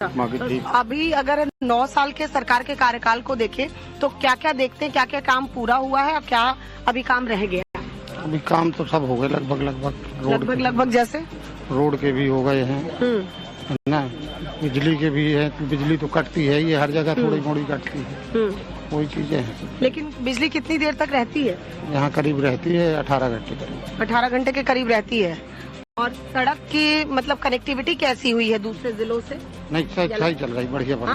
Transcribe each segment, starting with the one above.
तो अभी अगर 9 साल के सरकार के कार्यकाल को देखें तो क्या क्या देखते हैं, क्या क्या काम पूरा हुआ है और क्या अभी काम रह गया है? अभी काम तो सब हो गए लगभग जैसे रोड के भी हो गए हैं ना, बिजली के भी है। बिजली तो कटती है, ये हर जगह थोड़ी मोड़ी कटती है, वही चीजें हैं। लेकिन बिजली कितनी देर तक रहती है? यहाँ करीब रहती है 18 घंटे करीब। 18 घंटे के करीब रहती है। और सड़क की मतलब कनेक्टिविटी कैसी हुई है दूसरे जिलों से? नहीं, सही चल रही, बढ़िया बन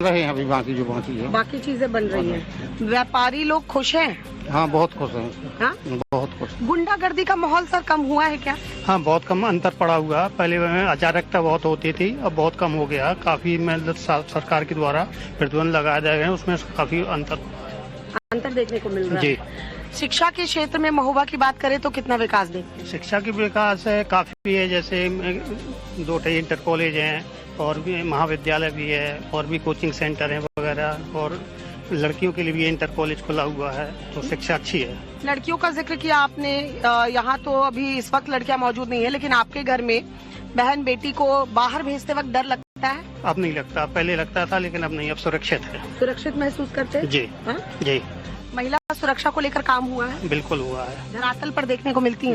रहे हैं अभी, बाकी जो बाकी है बाकी चीजें बन रही हैं। व्यापारी लोग खुश हैं? हाँ, बहुत खुश हैं। हाँ? बहुत खुश। गुंडागर्दी का माहौल सर कम हुआ है क्या? हाँ, बहुत कम अंतर पड़ा हुआ। पहले अराजकता बहुत होती थी, अब बहुत कम हो गया। काफी मतलब सरकार के द्वारा प्रतिबंध लगाए गए हैं, उसमें काफी अंतर देखने को मिल रहा है। जी। शिक्षा के क्षेत्र में महोबा की बात करें तो कितना विकास देखते हैं? शिक्षा की विकास है काफी है, जैसे 2 इंटर कॉलेज हैं और भी महाविद्यालय भी है और भी कोचिंग सेंटर है वगैरह, और लड़कियों के लिए भी इंटर कॉलेज खुला हुआ है, तो शिक्षा अच्छी है। लड़कियों का जिक्र किया आपने, यहाँ तो अभी इस वक्त लड़कियां मौजूद नहीं है, लेकिन आपके घर में बहन बेटी को बाहर भेजते वक्त डर लगता है? अब नहीं लगता, पहले लगता था लेकिन अब नहीं, अब सुरक्षित है। सुरक्षित महसूस करते हैं? जी। जी। महिला सुरक्षा को लेकर काम हुआ है? बिल्कुल हुआ है, धरातल पर देखने को मिलती है,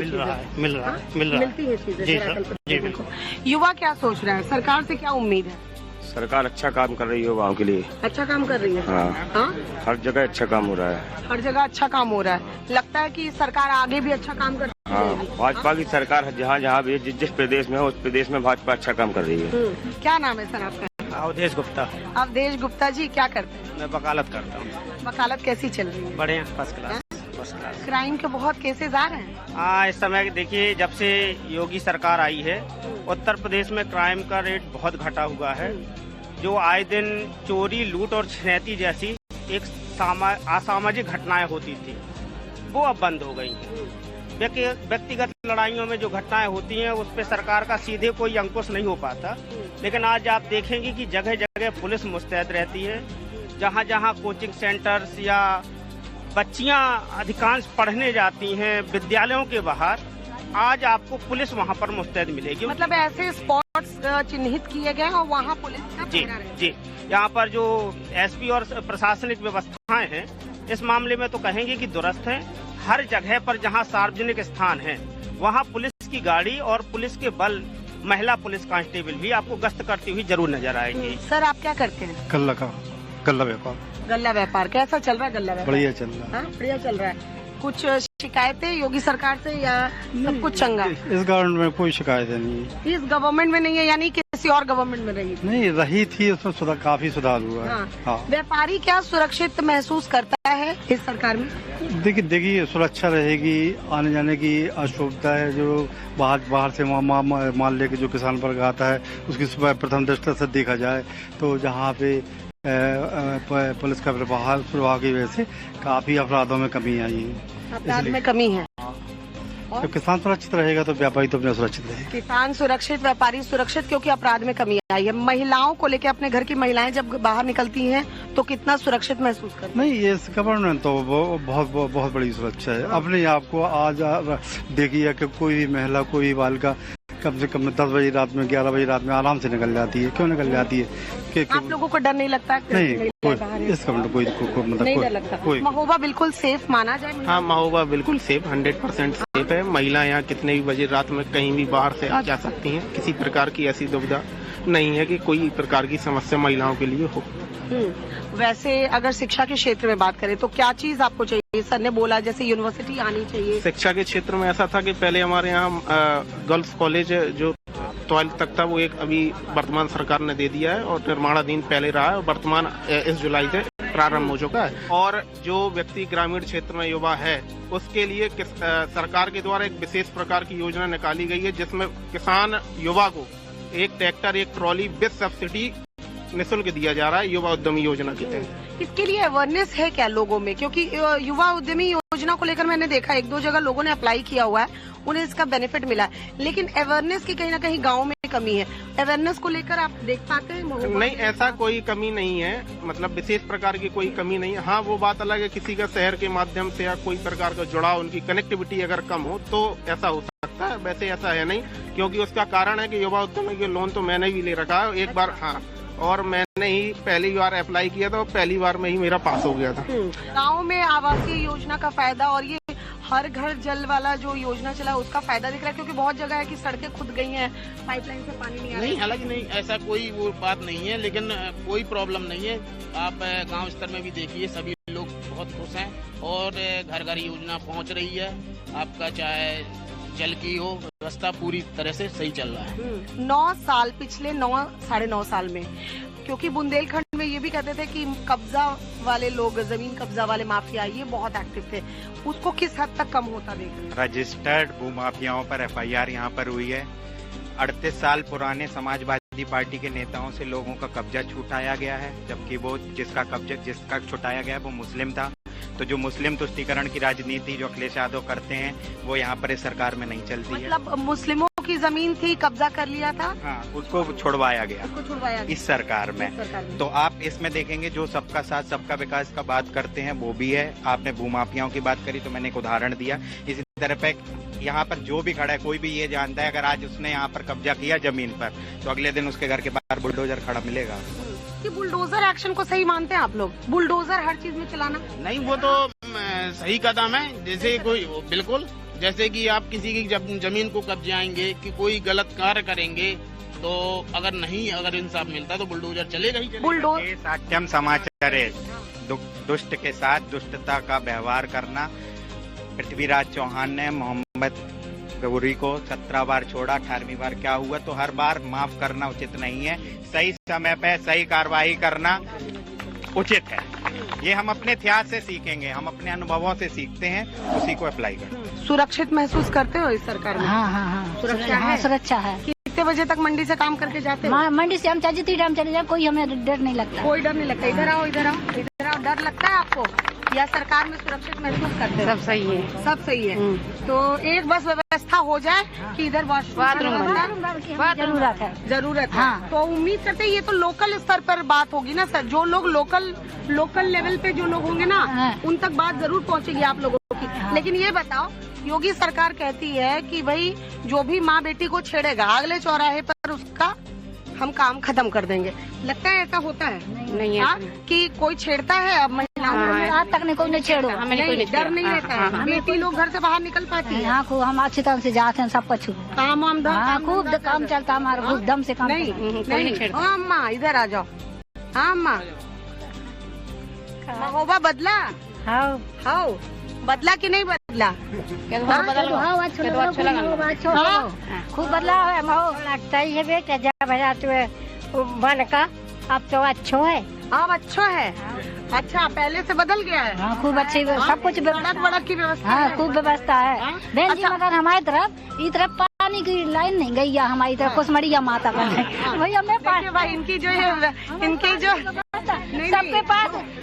मिलती है चीजें धरातल पर। जी बिल्कुल। युवा क्या सोच रहा है, सरकार से क्या उम्मीद है? सरकार अच्छा काम कर रही है युवाओं के लिए। अच्छा काम कर रही है? हाँ, हर जगह अच्छा काम हो रहा है। हर जगह अच्छा काम हो रहा है। लगता है कि सरकार आगे भी अच्छा काम करती है? हाँ, भाजपा की सरकार जहाँ भी जिस प्रदेश में हो उस प्रदेश में भाजपा अच्छा काम कर रही है। क्या नाम है सर आपका? अवधेश गुप्ता। अवधेश गुप्ता जी, क्या करते हैं? मैं वकालत करता हूँ। वकालत कैसी चल रही है? बढ़िया, फर्स्ट क्लास। क्राइम के बहुत केसेस आ रहे हैं। हाँ, इस समय देखिए जब से योगी सरकार आई है उत्तर प्रदेश में क्राइम का रेट बहुत घटा हुआ है। जो आए दिन चोरी, लूट और छिनैती जैसी एक असामाजिक घटनाएं होती थी, वो अब बंद हो गई हैं। व्यक्तिगत लड़ाइयों में जो घटनाएं होती हैं उस पर सरकार का सीधे कोई अंकुश नहीं हो पाता, लेकिन आज आप देखेंगे कि जगह जगह पुलिस मुस्तैद रहती है। जहाँ जहाँ कोचिंग सेंटर्स या बच्चियां अधिकांश पढ़ने जाती हैं विद्यालयों के बाहर, आज आपको पुलिस वहाँ पर मुस्तैद मिलेगी। मतलब ऐसे स्पॉट्स चिन्हित किए गए और वहाँ पुलिस का पहरा रहेगा। जी, यहाँ पर जो एसपी और प्रशासनिक व्यवस्थाएं हैं इस मामले में तो कहेंगे कि दुरुस्त है। हर जगह पर जहाँ सार्वजनिक स्थान है वहाँ पुलिस की गाड़ी और पुलिस के बल, महिला पुलिस कांस्टेबल भी आपको गश्त करती हुई जरूर नजर आएगी। सर आप क्या करते हैं? गल्ला व्यापार। गल्ला व्यापार कैसा चल रहा है? गल्ला व्यापार बढ़िया चल रहा है। बढ़िया चल रहा है। कुछ शिकायतें योगी सरकार से या सब कुछ चंगा? इस गवर्नमेंट में कोई शिकायत नहीं है। इस गवर्नमेंट में नहीं है, यानी किसी और गवर्नमेंट में रही थी? नहीं रही थी, उसमें काफी सुधार हुआ है। हाँ। व्यापारी क्या सुरक्षित महसूस करता है इस सरकार में? देखिए सुरक्षा रहेगी, आने जाने की असुविधा है। जो बाहर से माल लेके जो किसान वर्ग आता है उसकी प्रथम दृष्टि से देखा जाए तो जहाँ पे पुलिस का प्रभाव की वजह से काफी अपराधों में कमी आई है। अपराध में कमी है। जब किसान सुरक्षित रहेगा तो व्यापारी तो अपने सुरक्षित रहेगा। किसान सुरक्षित, व्यापारी सुरक्षित, क्योंकि अपराध में कमी आई है। महिलाओं को लेकर अपने घर की महिलाएं जब बाहर निकलती हैं तो कितना सुरक्षित महसूस करती हैं? नहीं, ये गवर्नमेंट तो बहुत बड़ी सुरक्षा है। अपने आप को आज देखिए कि कोई भी महिला, कोई भी बालिका कम से कम 10 बजे रात में, 11 बजे रात में आराम से निकल जाती है। क्यों निकल जाती है? आप लोगों को डर नहीं लगता? नहीं, इसका मतलब नहीं डर लगता। महोबा बिल्कुल सेफ माना जाए? हाँ, महोबा बिल्कुल सेफ, 100% सेफ है। महिला यहाँ कितने भी बजे रात में कहीं भी बाहर से आ जा सकती हैं। किसी प्रकार की ऐसी दुविधा नहीं है कि कोई प्रकार की समस्या महिलाओं के लिए हो। वैसे अगर शिक्षा के क्षेत्र में बात करें तो क्या चीज आपको चाहिए? सर ने बोला जैसे यूनिवर्सिटी आनी चाहिए। शिक्षा के क्षेत्र में ऐसा था कि पहले हमारे यहाँ गर्ल्स कॉलेज जो 12th तक था वो एक अभी वर्तमान सरकार ने दे दिया है और निर्माणाधीन पहले रहा है और वर्तमान इस जुलाई से प्रारंभ हो चुका है। और जो व्यक्ति ग्रामीण क्षेत्र में युवा है उसके लिए सरकार के द्वारा एक विशेष प्रकार की योजना निकाली गई है जिसमें किसान युवा को एक ट्रैक्टर, एक ट्रॉली विद सब्सिडी निःशुल्क दिया जा रहा है युवा उद्यमी योजना के तहत। इसके लिए अवेयरनेस है क्या लोगों में? क्योंकि युवा उद्यमी योजना को लेकर मैंने देखा 1-2 जगह लोगों ने अप्लाई किया हुआ है, उन्हें इसका बेनिफिट मिला, लेकिन अवेयरनेस की कहीं ना कहीं गाँव में कमी है। अवेयरनेस को लेकर आप देख पाते हैं? नहीं, ऐसा कोई कमी नहीं है, मतलब विशेष प्रकार की कोई कमी नहीं है। हाँ, वो बात अलग है किसी का शहर के माध्यम से या कोई प्रकार का जुड़ाव, उनकी कनेक्टिविटी अगर कम हो तो ऐसा हो सकता है, वैसे ऐसा है नहीं। क्योंकि उसका कारण है कि युवा उद्यमी के लोन तो मैंने भी ले रखा है एक बार। हाँ, और मैंने ही पहली बार अप्लाई किया था और पहली बार में ही मेरा पास हो गया था। गाँव में आवासीय योजना का फायदा और ये हर घर जल वाला जो योजना चला है उसका फायदा दिख रहा है, क्योंकि बहुत जगह है कि सड़कें खुद गई हैं, पाइपलाइन से पानी नहीं आ रहा है। नहीं, हालांकि नहीं, ऐसा कोई वो बात नहीं है, लेकिन कोई प्रॉब्लम नहीं है। आप गांव स्तर में भी देखिए, सभी लोग बहुत खुश हैं और घर घर योजना पहुंच रही है। आपका चाहे जल की हो, व्यवस्था पूरी तरह से सही चल रहा है। 9 साल, पिछले 9-9.5 साल में, क्योंकि बुंदेलखंड में ये भी कहते थे कि कब्जा वाले लोग, जमीन कब्जा वाले माफिया ये बहुत एक्टिव थे, उसको किस हद तक कम होता देख रहे हैं? रजिस्टर्ड भूमाफियाओं पर FIR यहाँ पर हुई है। 38 साल पुराने समाजवादी पार्टी के नेताओं से लोगों का कब्जा छुटाया गया है, जबकि वो जिसका छुटाया गया वो मुस्लिम था। तो जो मुस्लिम तुष्टीकरण की राजनीति जो अखिलेश यादव करते हैं वो यहाँ पर इस सरकार में नहीं चलती है। मतलब मुस्लिमों की जमीन थी, कब्जा कर लिया था, हाँ, उसको छुड़वाया गया इस सरकार में। तो आप इसमें देखेंगे जो सबका साथ सबका विकास का बात करते हैं वो भी है। आपने भूमाफियाओं की बात करी तो मैंने एक उदाहरण दिया। इसी तरह पे यहाँ पर जो भी खड़ा है कोई भी ये जानता है अगर आज उसने यहाँ पर कब्जा किया जमीन पर तो अगले दिन उसके घर के बाहर बुलडोजर खड़ा मिलेगा। कि बुलडोजर एक्शन को सही मानते हैं आप लोग? बुलडोजर हर चीज में चलाना नहीं, वो तो सही कदम है। जैसे कोई बिल्कुल, जैसे कि आप किसी की जमीन को कब्जाएंगे कि कोई गलत कार्य करेंगे तो अगर इंसाफ मिलता तो बुलडोजर चलेगा ही चलेगा। बुलडोजर साठ्यम समाचार दुष्ट के साथ दुष्टता का व्यवहार करना। पृथ्वीराज चौहान ने मोहम्मद गौरी को 17 बार छोड़ा, 18वीं बार क्या हुआ? तो हर बार माफ करना उचित नहीं है। सही समय पे सही कार्रवाई करना उचित है। ये हम अपने इतिहास से सीखेंगे, हम अपने अनुभवों से सीखते हैं, उसी को अप्लाई करते हैं। सुरक्षित महसूस करते हो इस सरकार में? हाँ, सुरक्षा है? सुरक्षा है। कितने बजे तक मंडी से काम करके जाते हो? मंडी से हम चाहे जितनी टाइम चले जाए, कोई हमें डर नहीं लगता। कोई डर नहीं लगता? इधर आओ, इधर आओ, इधर आओ। डर लगता है आपको या सरकार में सुरक्षित महसूस करते हो? सब सही है, सब सही है। तो एक बस व्यवस्था हो जाए कि इधर बाथरूम जरूरत है, जरूरत है। हाँ। तो उम्मीद करते हैं ये तो लोकल स्तर पर बात होगी ना सर, जो लोग लोकल लेवल पे जो लोग होंगे ना, हाँ। उन तक बात जरूर पहुंचेगी आप लोगों की। हाँ। लेकिन ये बताओ, योगी सरकार कहती है कि भाई जो भी माँ बेटी को छेड़ेगा अगले चौराहे पर उसका हम काम खत्म कर देंगे। लगता है ऐसा होता है? नहीं हाँ? कि कोई छेड़ता है अब महिलाओं को? आज तक नहीं, कोई नहीं छेड़ो, नहीं, डर नहीं रहता है? बेटी लोग घर से बाहर निकल पाती है? हाँ, खूब हम अच्छी तरह से जाते हैं, सब कुछ काम वाम खूब काम चलता है हमारा, खूब दम से काम। नहीं। हाँ अम्मा, इधर आ जाओ। हाँ अम्मा, महोबा बदला? हाँ, बदला कि नहीं बदला? खूब बदला है, लगता ही है बेटा जब बन का अब तो अच्छो है। अब अच्छा है। अच्छा, पहले से बदल गया है? हाँ, खूब अच्छी सब कुछ सड़क की व्यवस्था हाँ, है? खूब व्यवस्था है बहन जी। मगर हमारी तरफ पानी की लाइन नहीं गई है, हमारी तरफ कुसमड़िया माता का भैया मैं भाई इनकी जो है, इनके जो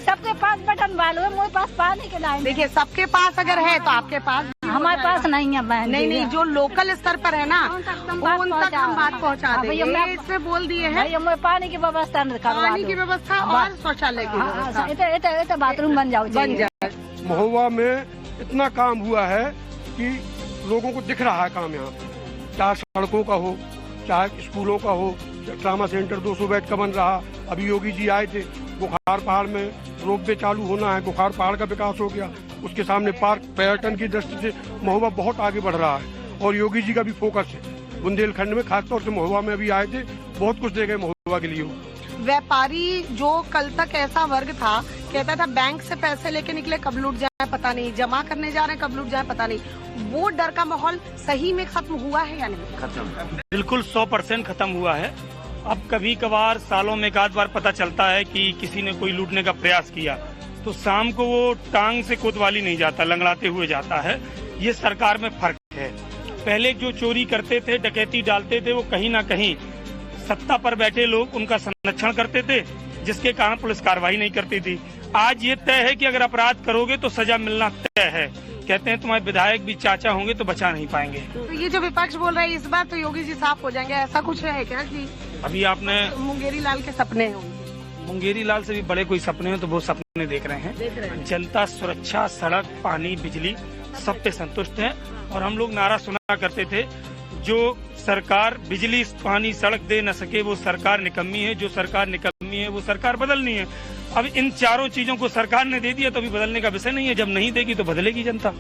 सबके पास बटन वालों है, मेरे पास पानी की लाइन। देखिए, सबके पास अगर है तो आपके पास, हमारे पास नहीं है बहन। नहीं, जो लोकल स्तर पर है ना उन तक हम बात पहुँचा देंगे। इसमें बोल दिए हैं पानी की व्यवस्था, पानी की व्यवस्था और शौचालय की व्यवस्था, बाथरूम बन जाए। महोबा में इतना काम हुआ है कि लोगों को दिख रहा है काम यहाँ, चाहे सड़कों का हो, चाहे स्कूलों का हो, ट्रामा सेंटर 200 बेड का बन रहा। अभी योगी जी आए थे, बुखार पहाड़ में रोपवे चालू होना है, बुखार पहाड़ का विकास हो गया, उसके सामने पार्क। पर्यटन की दृष्टि से महोबा बहुत आगे बढ़ रहा है और योगी जी का भी फोकस है बुंदेलखंड में, खासतौर से महोबा में अभी आए थे, बहुत कुछ दे गए महोबा के लिए। व्यापारी जो कल तक ऐसा वर्ग था, कहता था बैंक से पैसे लेके निकले कब लूट जाए पता नहीं, जमा करने जा रहे हैं कब लूट जाए पता नहीं, वो डर का माहौल सही में खत्म हुआ है या नहीं? खत्म, बिल्कुल 100% खत्म हुआ है। अब कभी कभार सालों में एक आध बार पता चलता है कि किसी ने कोई लूटने का प्रयास किया, तो शाम को वो टांग से कोतवाली नहीं जाता, लंगड़ाते हुए जाता है। ये सरकार में फर्क है। पहले जो चोरी करते थे, डकैती डालते थे, वो कहीं ना कहीं सत्ता पर बैठे लोग उनका संरक्षण करते थे, जिसके कारण पुलिस कार्रवाई नहीं करती थी। आज ये तय है कि अगर अपराध करोगे तो सजा मिलना तय है। कहते हैं तुम्हारे विधायक भी चाचा होंगे तो बचा नहीं पाएंगे। तो ये जो विपक्ष बोल रहा है इस बार तो योगी जी साफ हो जाएंगे, ऐसा कुछ है क्या? कि अभी आपने मुंगेरी लाल के सपने होंगे? मुंगेरी लाल से भी बड़े कोई सपने हैं तो वो सपने देख रहे हैं। जनता सुरक्षा, सड़क, पानी, बिजली सब पे संतुष्ट है। और हम लोग नारा सुना करते थे, जो सरकार बिजली पानी सड़क दे न सके वो सरकार निकम्मी है। जो सरकार निकम्मी है वो सरकार बदलनी है। अब इन चारों चीजों को सरकार ने दे दिया तो अभी बदलने का विषय नहीं है। जब नहीं देगी तो बदलेगी जनता।